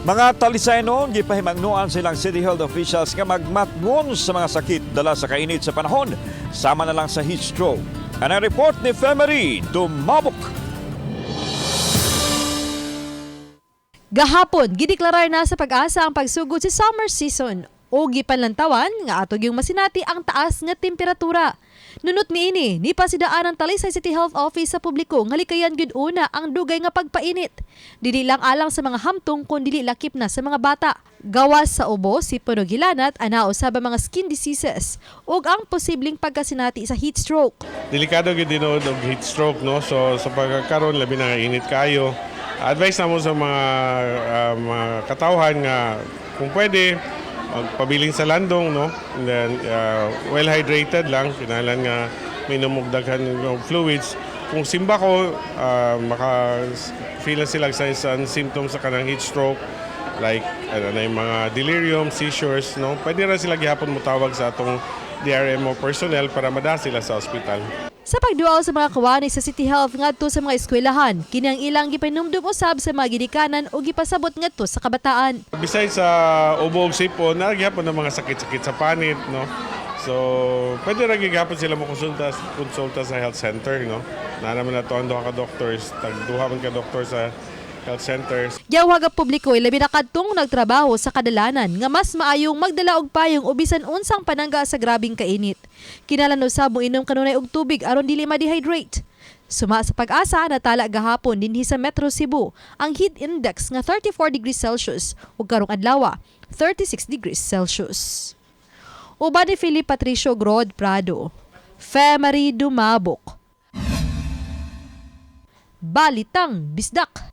Mga talisayno, gipahimangnuan silang City Health officials nga magmatngon sa mga sakit dala sa kainit sa panahon, sama na lang sa heat stroke. Ang report ni Femery Dumabok. Gahapon, gideklarar na sa Pag-asa ang pagsugod sa summer season o gipanlantawan nga atog yung masinati ang taas nga temperatura. Nunot niini, ni pasidaan ang Talisay City Health Office sa publiko nga likayan gyud una ang dugay nga pagpainit. Dili lang alang sa mga hamtong kun dili lakip na sa mga bata. Gawas sa ubo, sipon ug hilanat anao sa mga skin diseases ug ang posibleng pagkasinati sa heat stroke. Delikado gyud dinod og heat stroke, no. So sa pagkakaroon labi na init kayo, advice namo sa mga katawhan nga kung pwede magpabiling sa landong, no? And then well hydrated lang, kinahanglan nga minom og daghan ng fluids. Kung simba ko maka-feel na sila signs and symptoms sa kanang heat stroke like na yung mga delirium, seizures, no? Pwede ra sila gihapon motawag sa atong DRMO personnel para mada sila sa ospital. Sa pagduaw sa mga kawani sa City Health ngadto sa mga eskwelahan, kini ang ilang gipanumdum usab sa mga ginikanan o gipasabot ngadto sa kabataan. Besides sa ubo ug sipon, nagyapon ng mga sakit-sakit sa panit, no. So, pwede ra gyapon sila mo konsulta sa health center, no. Na naman na to ang duha ka doctors, tagduha man ka doktor sa health centers. Giyawag ang publiko labi na kadtong nagtrabaho sa kadalanan nga mas maayong magdala og payong o bisan unsang panangga sa grabing kainit. Kinahanglan usab mo inom kanunay og tubig aron dili ma-dehydrate. Suma sa Pag-asa, natala gahapon dinhi sa Metro Cebu ang heat index nga 34 degrees Celsius ug karong adlaw 36 degrees Celsius. Uban ni Philip Patricio Grod Prado, Femery Dumabok. Balitang Bisdak.